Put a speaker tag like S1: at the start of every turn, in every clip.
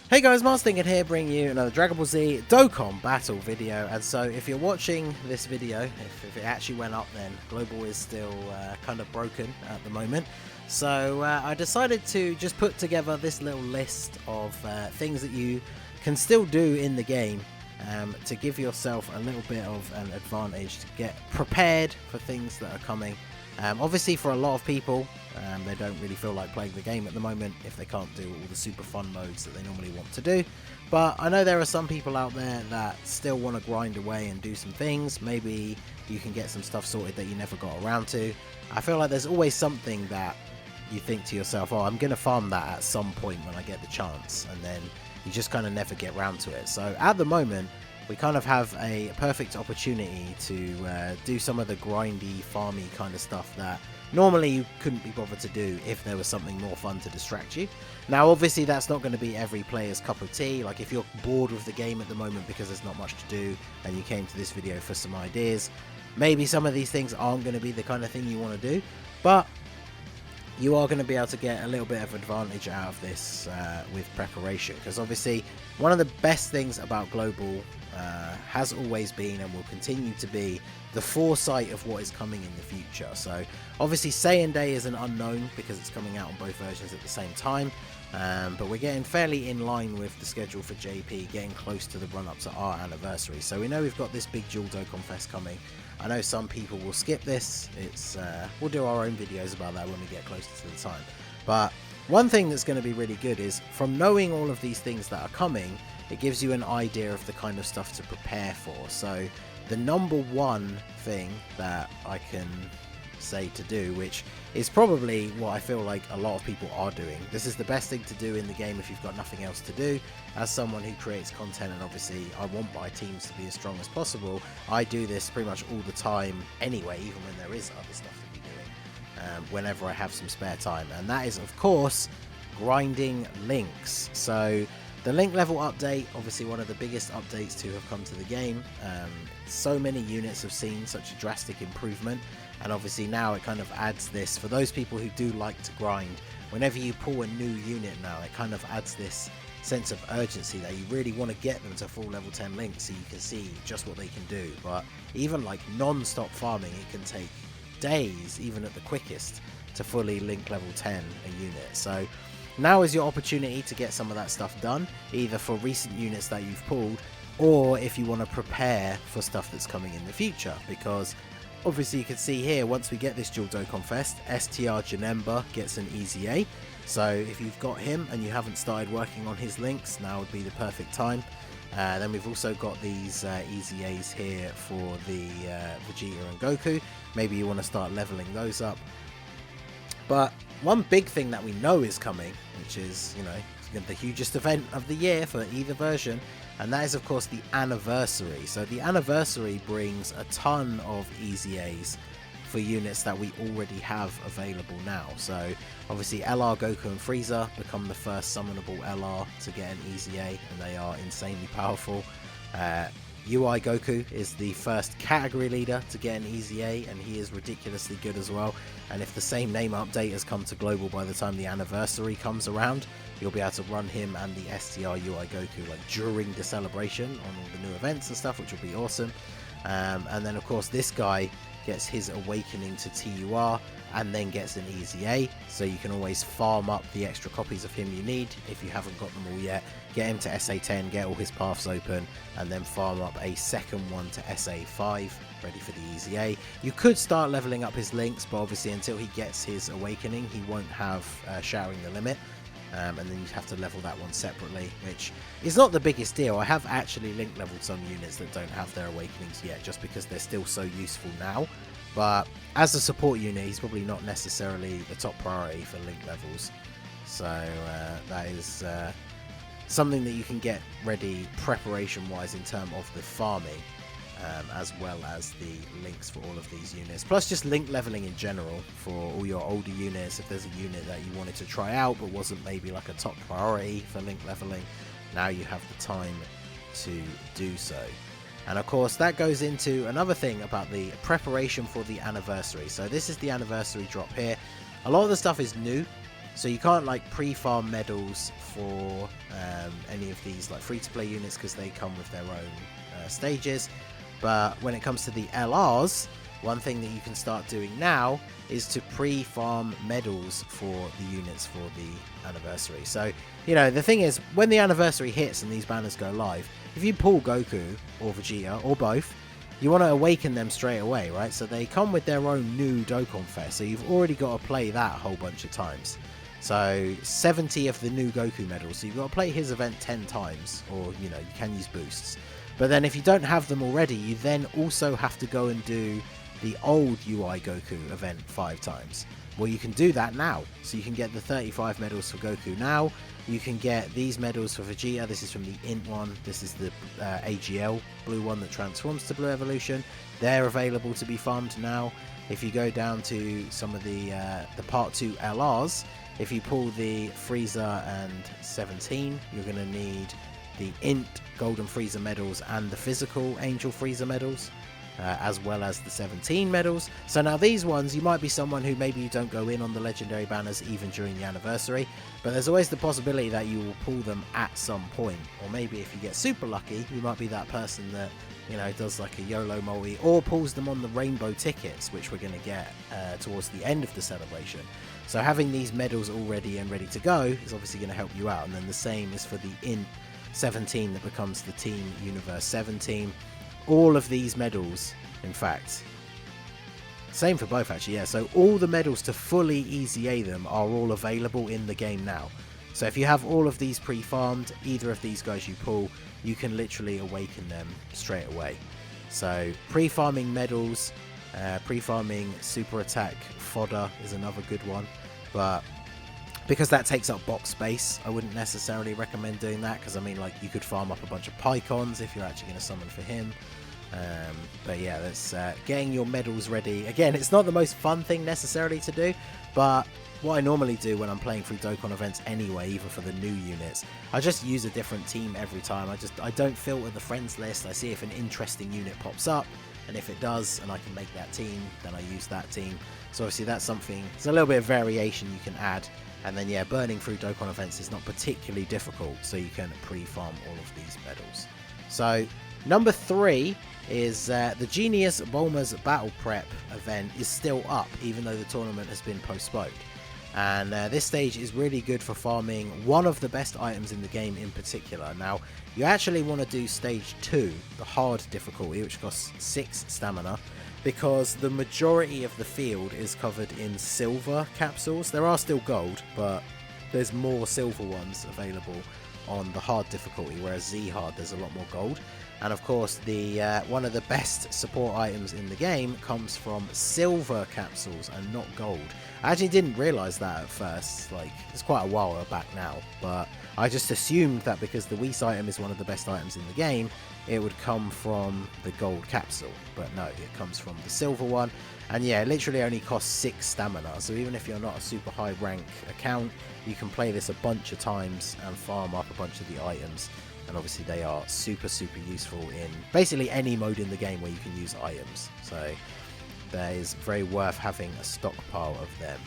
S1: Hey guys, Mars Thinking here, bringing you another Dragon Ball Z Dokkan battle video. And so if you're watching this video, if it actually went up, then Global is still kind of broken at the moment. So I decided to just put together this little list of things that you can still do in the game to give yourself a little bit of an advantage to get prepared for things that are coming. Obviously for a lot of people, they don't really feel like playing the game at the moment if they can't do all the super fun modes that they normally want to do. But I know there are some people out there that still want to grind away and do some things. Maybe you can get some stuff sorted that you never got around to. I feel like there's always something that you think to yourself, oh, I'm going to farm that at some point when I get the chance, and then you just kind of never get around to it. So at the moment, we kind of have a perfect opportunity to do some of the grindy, farmy kind of stuff that normally you couldn't be bothered to do if there was something more fun to distract you. Now obviously that's not going to be every player's cup of tea. Like if you're bored with the game at the moment because there's not much to do and you came to this video for some ideas, maybe some of these things aren't going to be the kind of thing you want to do, but you are going to be able to get a little bit of advantage out of this with preparation, because obviously one of the best things about Global has always been and will continue to be the foresight of what is coming in the future. So obviously Saiyan Day is an unknown because it's coming out on both versions at the same time, but we're getting fairly in line with the schedule for JP, getting close to the run up to our anniversary. So we know we've got this big dual Dokkan Fest coming. I know some people will skip this. We'll do our own videos about that when we get closer to the time. But one thing that's going to be really good is, from knowing all of these things that are coming, it gives you an idea of the kind of stuff to prepare for. So the number one thing that I can say to do, which is probably what I feel like a lot of people are doing, this is the best thing to do in the game if you've got nothing else to do. As someone who creates content, and obviously I want my teams to be as strong as possible, I do this pretty much all the time anyway, even when there is other stuff to be doing, whenever I have some spare time, and that is of course grinding links. So the link level update, obviously one of the biggest updates to have come to the game. So many units have seen such a drastic improvement, and obviously now it kind of adds this, for those people who do like to grind, whenever you pull a new unit now, it kind of adds this sense of urgency that you really want to get them to full level 10 links so you can see just what they can do. But even like non-stop farming, it can take days, even at the quickest, to fully link level 10 a unit. So now is your opportunity to get some of that stuff done, either for recent units that you've pulled, or if you want to prepare for stuff that's coming in the future. Because obviously you can see here, once we get this dual Dokkan Fest, STR Janemba gets an EZA. So if you've got him and you haven't started working on his links, now would be the perfect time. Then we've also got these EZAs here for the Vegeta and Goku. Maybe you want to start leveling those up. But one big thing that we know is coming, which is, you know, the hugest event of the year for either version, and that is of course the anniversary. So the anniversary brings a ton of EZAs for units that we already have available now. So obviously LR Goku and Frieza become the first summonable LR to get an EZA, and they are insanely powerful. UI Goku is the first category leader to get an EZA, and he is ridiculously good as well. And if the same name update has come to Global by the time the anniversary comes around, you'll be able to run him and the STR UI Goku like during the celebration on all the new events and stuff, which will be awesome. And then of course this guy gets his awakening to TUR and then gets an EZA, so you can always farm up the extra copies of him you need if you haven't got them all yet. Get him to SA10, get all his paths open, and then farm up a second one to SA5, ready for the EZA. You could start leveling up his links, but obviously until he gets his awakening he won't have Shattering the Limit. And then you'd have to level that one separately, which is not the biggest deal. I have actually link leveled some units that don't have their awakenings yet, just because they're still so useful now. But as a support unit, he's probably not necessarily the top priority for link levels. So that is something that you can get ready preparation wise in terms of the farming, as well as the links for all of these units, plus just link leveling in general for all your older units. If there's a unit that you wanted to try out but wasn't maybe like a top priority for link leveling, now you have the time to do so. And of course that goes into another thing about the preparation for the anniversary. So this is the anniversary drop here. A lot of the stuff is new, so you can't like pre-farm medals for any of these like free-to-play units because they come with their own stages. But when it comes to the LRs, one thing that you can start doing now is to pre-farm medals for the units for the anniversary. So, you know, the thing is, when the anniversary hits and these banners go live, if you pull Goku or Vegeta or both, you want to awaken them straight away, right? So they come with their own new Dokkan Fest, so you've already got to play that a whole bunch of times. So 70 of the new Goku medals, so you've got to play his event 10 times, or, you know, you can use boosts. But then if you don't have them already, you then also have to go and do the old UI Goku event 5 times. Well, you can do that now. So you can get the 35 medals for Goku now. You can get these medals for Vegeta. This is from the Int one. This is the AGL blue one that transforms to Blue Evolution. They're available to be farmed now. If you go down to some of the Part 2 LRs, if you pull the Frieza and 17, you're going to need the Int Golden Frieza medals and the physical Angel Frieza medals. As well as the 17 medals. So now these ones, you might be someone who maybe you don't go in on the legendary banners even during the anniversary, but there's always the possibility that you will pull them at some point. Or maybe if you get super lucky, you might be that person that, you know, does like a YOLO multi or pulls them on the rainbow tickets, which we're going to get towards the end of the celebration. So having these medals already and ready to go is obviously going to help you out. And then the same is for the Int 17 that becomes the Team Universe 17. All of these medals, in fact, same for both actually, yeah, so all the medals to fully EZA them are all available in the game now. So if you have all of these pre-farmed, either of these guys you pull, you can literally awaken them straight away. So pre-farming medals, pre-farming super attack fodder is another good one, but because that takes up box space, I wouldn't necessarily recommend doing that, because I mean, like, you could farm up a bunch of Pycons if you're actually going to summon for him. But yeah, that's getting your medals ready. Again, it's not the most fun thing necessarily to do, but what I normally do when I'm playing through Dokkan events anyway, even for the new units, I just use a different team every time. I don't filter the friends list. I see if an interesting unit pops up, and if it does and I can make that team, then I use that team. So obviously that's something, it's a little bit of variation you can add. And then yeah, burning through Dokkan events is not particularly difficult, so you can pre-farm all of these medals. So number 3 is the Genius BULMA'S Battle Prep event is still up, even though the tournament has been postponed. And this stage is really good for farming one of the best items in the game in particular. Now, you actually want to do stage 2, the hard difficulty, which costs 6 stamina, because the majority of the field is covered in silver capsules. There are still gold, but there's more silver ones available on the hard difficulty, whereas Z hard there's a lot more gold. And of course, the one of the best support items in the game comes from silver capsules and not gold. I actually didn't realize that at first, like, it's quite a while back now, but I just assumed that because the Whis item is one of the best items in the game, it would come from the gold capsule. But no, it comes from the silver one. And yeah, it literally only costs 6 stamina, so even if you're not a super high rank account, you can play this a bunch of times and farm up a bunch of the items. And obviously they are super useful in basically any mode in the game where you can use items. So that is very worth having a stockpile of them.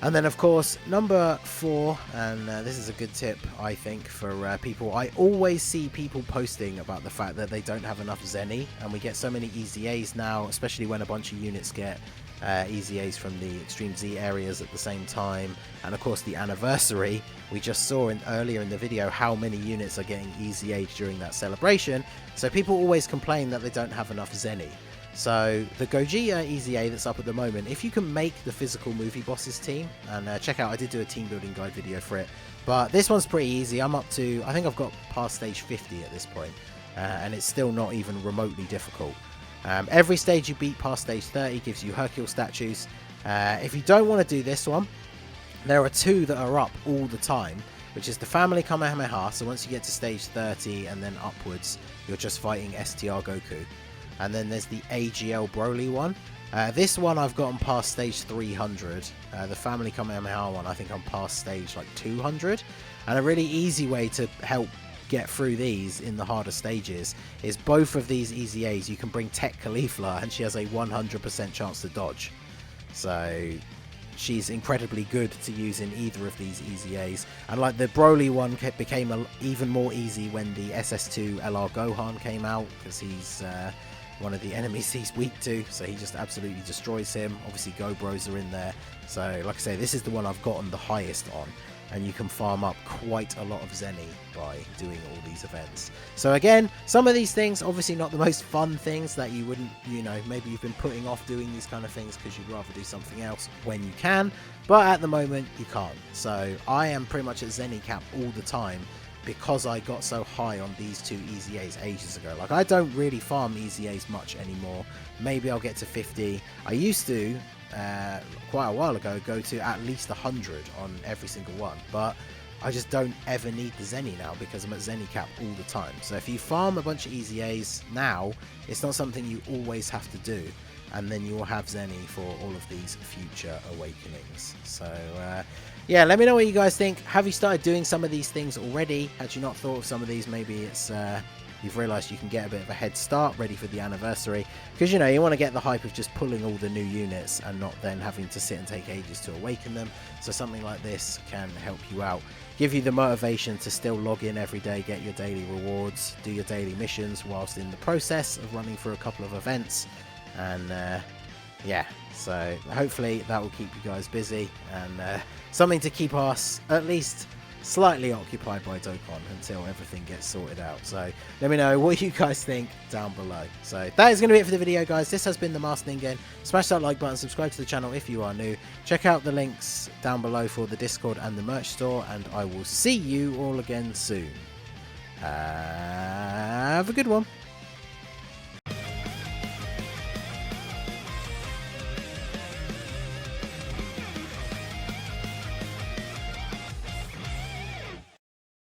S1: And then of course, number 4, and this is a good tip I think for people. I always see people posting about the fact that they don't have enough ZENI, and we get so many EZA'S now, especially when a bunch of units get EZA'S from the Extreme Z areas at the same time. And of course the anniversary, we just saw earlier in the video how many units are getting EZA'd during that celebration. So people always complain that they don't have enough ZENI. So the Gogeta EZA that's up at the moment, if you can make the physical movie bosses team, and check out, I did do a team building guide video for it, but this one's pretty easy. I'm up to, I think I've got past stage 50 at this point, and it's still not even remotely difficult. Every stage you beat past stage 30 gives you Hercule statues. If you don't want to do this one, there are 2 that are up all the time, which is the Family Kamehameha. So once you get to stage 30 and then upwards, you're just fighting STR Goku. And then there's the AGL Broly one. This one I've gotten past stage 300. The Family Kamehameha one, I think I'm past stage like 200. And a really easy way to help get through these in the harder stages is both of these EZAs, you can bring Tech Caulifla and she has a 100% chance to dodge. So she's incredibly good to use in either of these EZAs. And like the Broly one became even more easy when the SS2 LR Gohan came out, because he's one of the enemies he's weak to, so he just absolutely destroys him. Obviously Go Bros are in there, so like I say, this is the one I've gotten the highest on, and you can farm up quite a lot of ZENI by doing all these events. So again, some of these things, obviously not the most fun things that you wouldn't, you know, maybe you've been putting off doing these kind of things because you'd rather do something else when you can, but at the moment you can't. So I am pretty much at ZENI cap all the time, because I got so high on these two EZAs ages ago. Like, I don't really farm EZAs much anymore. Maybe I'll get to 50. I used to, quite a while ago, go to at least 100 on every single one, but I just don't ever need the ZENI now because I'm at ZENI cap all the time. So if you farm a bunch of EZAs now, it's not something you always have to do, and then you will have ZENI for all of these future awakenings. So yeah, let me know what you guys think. Have you started doing some of these things already? Had you not thought of some of these? Maybe it's you've realised you can get a bit of a head start ready for the anniversary, because you know you want to get the hype of just pulling all the new units and not then having to sit and take ages to awaken them. So something like this can help you out, give you the motivation to still log in every day, get your daily rewards, do your daily missions whilst in the process of running through a couple of events. And yeah, so hopefully that will keep you guys busy, and something to keep us at least slightly occupied by Dokkan until everything gets sorted out. So let me know what you guys think down below. So that is going to be it for the video, guys. This has been the Masked Ningen. Smash that like button, subscribe to the channel if you are new, check out the links down below for the Discord and the merch store, and I will see you all again soon. Have a good one.